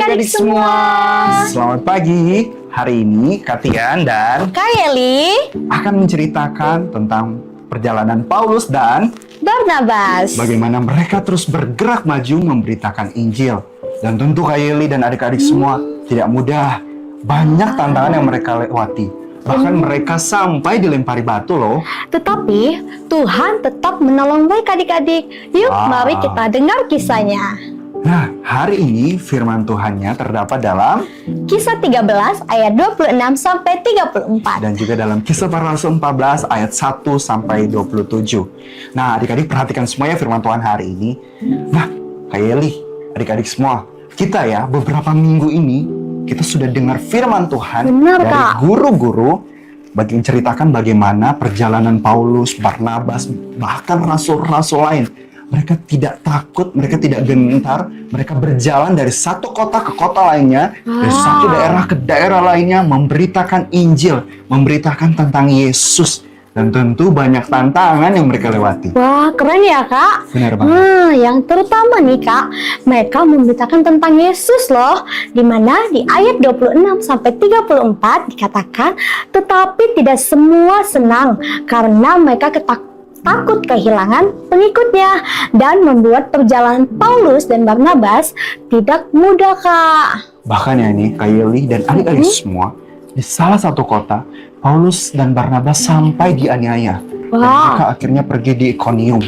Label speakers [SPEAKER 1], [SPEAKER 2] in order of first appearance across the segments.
[SPEAKER 1] adik-adik semua.
[SPEAKER 2] Selamat pagi. Hari ini Katian dan
[SPEAKER 1] Kak Yeli
[SPEAKER 2] akan menceritakan tentang perjalanan Paulus dan
[SPEAKER 1] Barnabas.
[SPEAKER 2] bagaimana mereka terus bergerak maju memberitakan Injil. Dan tentu Kak Yeli dan adik-adik semua tidak mudah. Banyak tantangan yang mereka lewati. Bahkan mereka sampai dilempari batu loh.
[SPEAKER 1] Tetapi Tuhan tetap menolong mereka adik-adik. Yuk mari kita dengar kisahnya.
[SPEAKER 2] Nah, hari ini firman Tuhannya terdapat dalam
[SPEAKER 1] Kisah 13 ayat 26 sampai 34.
[SPEAKER 2] dan juga dalam Kisah Para Rasul 14 ayat 1 sampai 27. Nah, adik-adik perhatikan semuanya firman Tuhan hari ini. Nah, Kak Yeli, adik-adik semua, kita ya beberapa minggu ini kita sudah dengar firman Tuhan
[SPEAKER 1] Benar,
[SPEAKER 2] dari
[SPEAKER 1] Kak.
[SPEAKER 2] guru-guru bagi menceritakan bagaimana perjalanan Paulus, Barnabas, bahkan rasul-rasul lain. Mereka tidak takut, mereka tidak gentar, mereka berjalan dari satu kota ke kota lainnya, dari satu daerah ke daerah lainnya, memberitakan Injil, memberitakan tentang Yesus. Dan tentu banyak tantangan yang mereka lewati.
[SPEAKER 1] Wah, keren ya Kak.
[SPEAKER 2] Benar banget.
[SPEAKER 1] Yang terutama nih Kak, mereka memberitakan tentang Yesus loh. Dimana di ayat 26 sampai 34 dikatakan, tetapi tidak semua senang karena mereka takut kehilangan pengikutnya dan membuat perjalanan Paulus dan Barnabas tidak mudah Kak.
[SPEAKER 2] Bahkan ya ini, Kak Yeli dan adik-adik semua, di salah satu kota, Paulus dan Barnabas sampai dianiaya. Dan mereka akhirnya pergi di Ikonium.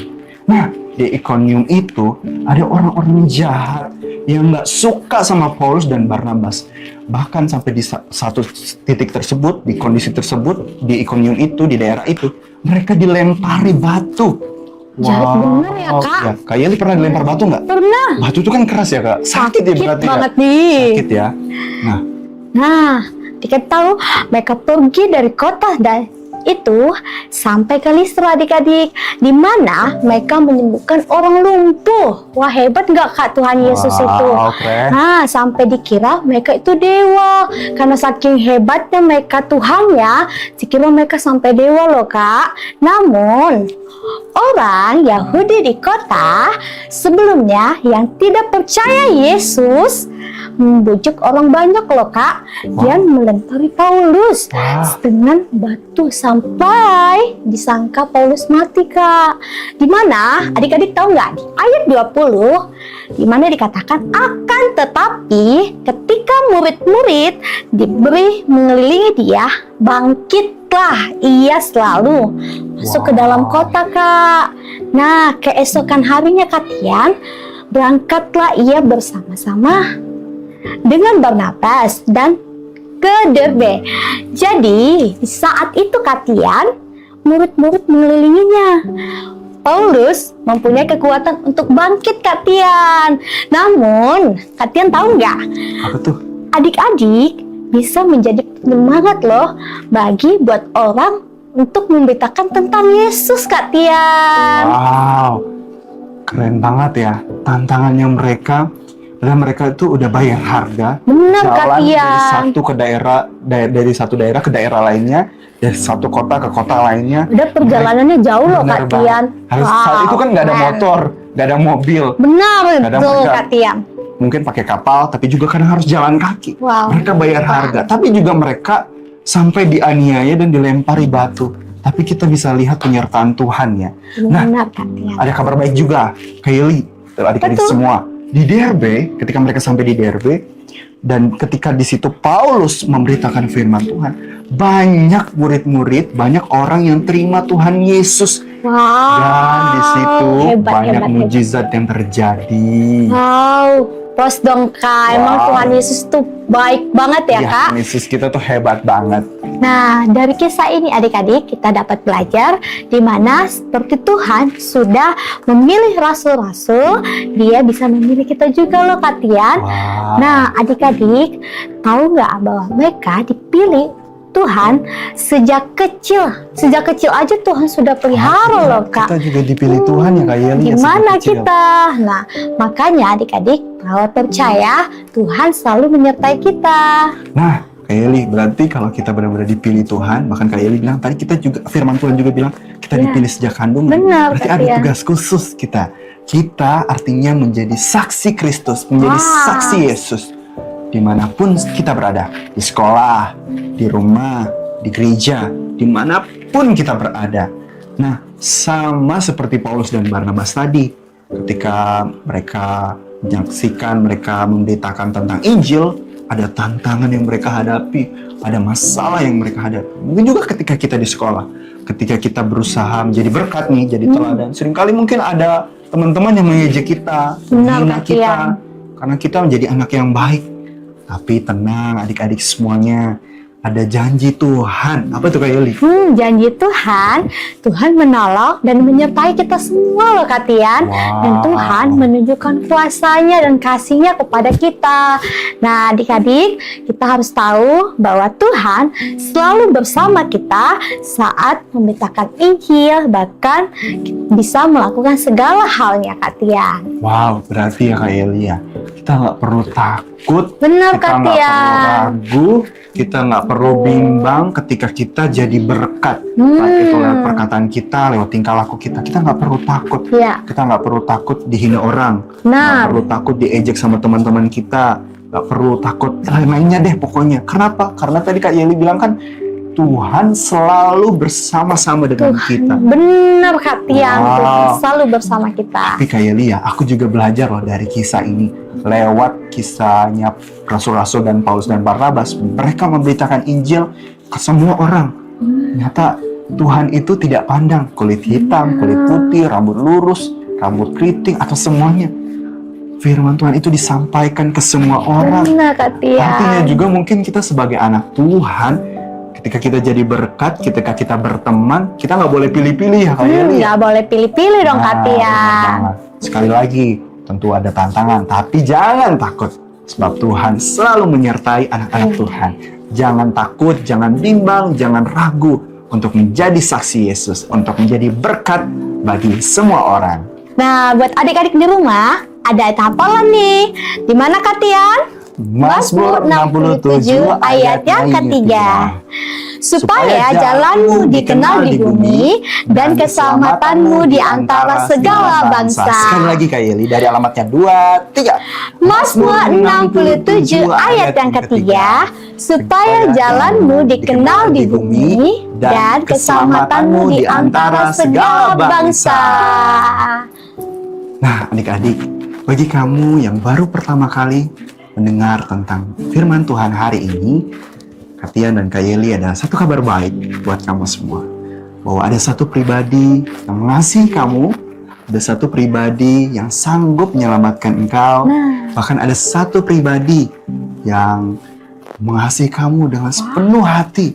[SPEAKER 2] Nah, di Ikonium itu ada orang-orang jahat yang nggak suka sama Paulus dan Barnabas. Bahkan sampai di satu titik tersebut, di kondisi tersebut, di Ikonium itu, di daerah itu, mereka dilempari batu.
[SPEAKER 1] Jahat bener ya Kak.
[SPEAKER 2] Ya, Kak Yeli pernah dilempar batu nggak?
[SPEAKER 1] Pernah.
[SPEAKER 2] Batu itu kan keras ya Kak? Sakit ya berarti
[SPEAKER 1] banget
[SPEAKER 2] ya?
[SPEAKER 1] nih.
[SPEAKER 2] Sakit ya?
[SPEAKER 1] Nah, diketahui mereka pergi dari kota itu sampai ke Listra adik-adik, di mana mereka menyembuhkan orang lumpuh. Wah, hebat nggak Kak Tuhan Yesus itu?
[SPEAKER 2] Keren.
[SPEAKER 1] Nah, sampai dikira mereka itu dewa. Karena saking hebatnya mereka Tuhannya, dikira mereka sampai dewa loh Kak. Namun, orang Yahudi di kota sebelumnya yang tidak percaya Yesus membujuk orang banyak loh Kak. Dia melempari Paulus dengan batu sampai disangka Paulus mati Kak. Dimana adik-adik tahu nggak di ayat 20 dimana dikatakan akan tetapi ketika murid-murid diberi mengelilingi dia, bangkitlah ia selalu masuk ke dalam kota Kak. Nah, keesokan harinya Katian berangkatlah ia bersama-sama dengan Barnabas dan ke Derbe. Jadi saat itu Katian, murid-murid mengelilinginya. Paulus mempunyai kekuatan untuk bangkit Katian. Namun Katian tahu nggak?
[SPEAKER 2] Apa tuh?
[SPEAKER 1] Adik-adik bisa menjadi penyemangat loh bagi buat orang untuk memberitakan tentang Yesus Katian.
[SPEAKER 2] Wow, keren banget ya tantangannya mereka. Dan mereka itu udah bayar harga,
[SPEAKER 1] Benar,
[SPEAKER 2] jalan
[SPEAKER 1] Katian.
[SPEAKER 2] dari satu ke dari satu daerah ke daerah lainnya, dari satu kota ke kota lainnya.
[SPEAKER 1] Udah perjalanannya jauh loh
[SPEAKER 2] Benar
[SPEAKER 1] Katian.
[SPEAKER 2] banget. Saat itu kan nggak ada
[SPEAKER 1] keren.
[SPEAKER 2] motor, nggak ada mobil.
[SPEAKER 1] Benar
[SPEAKER 2] Kadang
[SPEAKER 1] betul
[SPEAKER 2] mereka-
[SPEAKER 1] Katian.
[SPEAKER 2] Mungkin pakai kapal, tapi juga kadang harus jalan kaki.
[SPEAKER 1] Wow.
[SPEAKER 2] Mereka bayar harga, tapi juga mereka sampai dianiaya dan dilempari batu. Tapi kita bisa lihat penyertaan Tuhan ya. Nah,
[SPEAKER 1] Benar Katian.
[SPEAKER 2] ada kabar baik juga, Kayli, adik-adik
[SPEAKER 1] Betul.
[SPEAKER 2] semua. Di Derbe, ketika mereka sampai di Derbe, dan ketika di situ Paulus memberitakan firman Tuhan, banyak murid-murid, banyak orang yang terima Tuhan Yesus.
[SPEAKER 1] Wow.
[SPEAKER 2] Dan di situ
[SPEAKER 1] Hebat,
[SPEAKER 2] banyak
[SPEAKER 1] hebat, hebat.
[SPEAKER 2] mujizat yang terjadi.
[SPEAKER 1] Wow, pros dong Kak. Emang
[SPEAKER 2] Wow.
[SPEAKER 1] Tuhan Yesus tuh baik banget ya Kak.
[SPEAKER 2] Yesus kita tuh hebat banget.
[SPEAKER 1] Nah, dari kisah ini adik-adik kita dapat belajar di mana seperti Tuhan sudah memilih rasul-rasul, dia bisa memilih kita juga loh Katian.
[SPEAKER 2] Wow.
[SPEAKER 1] Nah, adik-adik tahu nggak bahwa mereka dipilih Tuhan sejak kecil. Sejak kecil aja Tuhan sudah pelihara loh Kak.
[SPEAKER 2] Kita juga dipilih Tuhan ya Kak Yeli. ya,
[SPEAKER 1] Gimana
[SPEAKER 2] sejak kecil.
[SPEAKER 1] kita? Nah, makanya adik-adik kalau percaya Tuhan selalu menyertai kita.
[SPEAKER 2] Nah, Kak Yeli, berarti kalau kita benar-benar dipilih Tuhan, bahkan Kak Yeli bilang tadi kita juga, firman Tuhan juga bilang kita
[SPEAKER 1] Iya.
[SPEAKER 2] dipilih sejak kandungan.
[SPEAKER 1] Benar,
[SPEAKER 2] Berarti
[SPEAKER 1] Kak
[SPEAKER 2] ada
[SPEAKER 1] Tia.
[SPEAKER 2] tugas khusus kita. Kita artinya menjadi saksi Kristus, menjadi
[SPEAKER 1] Wah.
[SPEAKER 2] saksi Yesus. dimanapun kita berada, di sekolah, di rumah, di gereja, dimanapun kita berada. Nah, sama seperti Paulus dan Barnabas tadi, ketika mereka menyaksikan, mereka memberitakan tentang Injil, ada tantangan yang mereka hadapi, ada masalah yang mereka hadapi. Mungkin juga ketika kita di sekolah, ketika kita berusaha menjadi berkat nih, jadi teladan. Seringkali mungkin ada teman-teman yang mengejek kita, menghina kita, karena kita menjadi anak yang baik. Tapi tenang adik-adik semuanya, ada janji Tuhan. Apa tuh Kak Yuli?
[SPEAKER 1] Janji Tuhan, Tuhan menolong dan menyertai kita semua loh Kak Tian. Dan Tuhan menunjukkan kuasa-Nya dan kasih-Nya kepada kita. Nah adik-adik, kita harus tahu bahwa Tuhan selalu bersama kita saat memberitakan Injil, bahkan bisa melakukan segala halnya Kak Tian.
[SPEAKER 2] Wow, berarti ya Kak Yuli ya, kita nggak perlu takut,
[SPEAKER 1] Benar
[SPEAKER 2] kita
[SPEAKER 1] Kak
[SPEAKER 2] nggak
[SPEAKER 1] Tian.
[SPEAKER 2] perlu ragu, kita nggak perlu bimbang ketika kita jadi berkat. Baik itu lewat perkataan kita, lewat tingkah laku kita nggak perlu takut.
[SPEAKER 1] Ya.
[SPEAKER 2] Kita nggak perlu takut dihina orang, nggak
[SPEAKER 1] Nah,
[SPEAKER 2] perlu takut diejek sama teman-teman kita, nggak perlu takut lain-lainnya deh pokoknya. Kenapa? Karena tadi Kak Yeli bilang kan, Tuhan selalu bersama-sama dengan kita.
[SPEAKER 1] benar Kak Tian,
[SPEAKER 2] Wow.
[SPEAKER 1] Tuhan selalu bersama kita.
[SPEAKER 2] Tapi Kak Yeli ya, aku juga belajar loh dari kisah ini. Lewat kisahnya Rasul-Rasul dan Paulus dan Barnabas, mereka memberitakan Injil ke semua orang. Ternyata Tuhan itu tidak pandang kulit hitam, kulit putih, rambut lurus, rambut keriting, atau semuanya. Firman Tuhan itu disampaikan ke semua orang.
[SPEAKER 1] Benar Kak Tian.
[SPEAKER 2] Artinya juga mungkin kita sebagai anak Tuhan, ketika kita jadi berkat, ketika kita berteman, kita nggak boleh pilih-pilih ya Kak Yeli.
[SPEAKER 1] Nggak boleh pilih-pilih dong Kak
[SPEAKER 2] Nah,
[SPEAKER 1] Tian.
[SPEAKER 2] benar banget. Sekali lagi, tentu ada tantangan, tapi jangan takut. Sebab Tuhan selalu menyertai anak-anak Tuhan. Jangan takut, jangan bimbang, jangan ragu untuk menjadi saksi Yesus, untuk menjadi berkat bagi semua orang.
[SPEAKER 1] Nah, buat adik-adik di rumah, ada hafalan nih. Di mana Kak Tian?
[SPEAKER 2] Mazmur 67 ayat yang ketiga.
[SPEAKER 1] Supaya jalanmu dikenal di bumi dan keselamatanmu di antara segala bangsa.
[SPEAKER 2] Sekali lagi Kak Yeli, dari alamatnya 2, 3.
[SPEAKER 1] Mazmur 67 ayat yang ketiga, supaya jalanmu dikenal di bumi dan keselamatanmu di antara segala bangsa.
[SPEAKER 2] Nah, adik-adik, bagi kamu yang baru pertama kali mendengar tentang firman Tuhan hari ini, Kak Tian dan Kak Yeli, ada satu kabar baik buat kamu semua. Bahwa ada satu pribadi yang mengasihi kamu, ada satu pribadi yang sanggup menyelamatkan engkau, bahkan ada satu pribadi yang mengasihi kamu dengan sepenuh hati,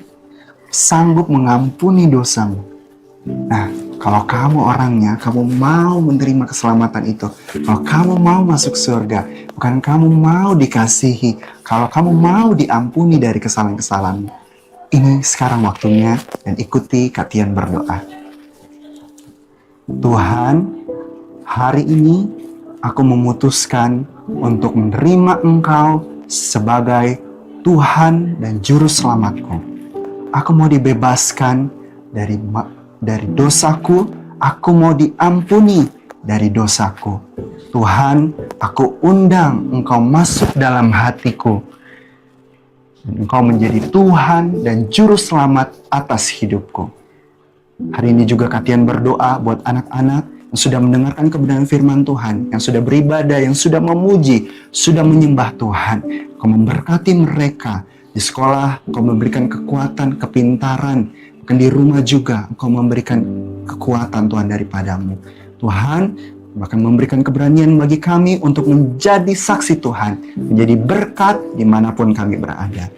[SPEAKER 2] sanggup mengampuni dosamu. Nah, kalau kamu orangnya, kamu mau menerima keselamatan itu, kalau kamu mau masuk surga, bukan kamu mau dikasihi, kalau kamu mau diampuni dari kesalahan-kesalahanmu, ini sekarang waktunya, dan ikuti Kak Tian berdoa. Tuhan, hari ini aku memutuskan untuk menerima Engkau sebagai Tuhan dan Juru Selamatku. Aku mau dibebaskan dari dosaku, aku mau diampuni dari dosaku. Tuhan, aku undang Engkau masuk dalam hatiku. Dan Engkau menjadi Tuhan dan Juru Selamat atas hidupku. Hari ini juga Kak Tian berdoa buat anak-anak yang sudah mendengarkan kebenaran firman Tuhan, yang sudah beribadah, yang sudah memuji, sudah menyembah Tuhan. Engkau memberkati mereka di sekolah, Engkau memberikan kekuatan, kepintaran, di rumah juga Engkau memberikan kekuatan Tuhan daripadamu. Tuhan bahkan memberikan keberanian bagi kami untuk menjadi saksi Tuhan, menjadi berkat dimanapun kami berada.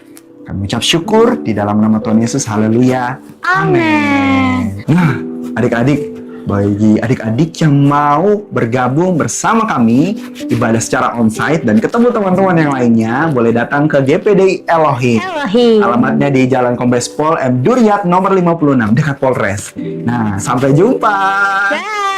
[SPEAKER 2] Kami ucap syukur di dalam nama Tuhan Yesus. Haleluya.
[SPEAKER 1] Amin.
[SPEAKER 2] Nah, adik-adik, bagi adik-adik yang mau bergabung bersama kami ibadah secara onsite dan ketemu teman-teman yang lainnya, boleh datang ke GPDI Elohim. Alamatnya di Jalan Kombes Pol M Duryat nomor 56 dekat Polres. Nah, sampai jumpa.
[SPEAKER 1] Bye.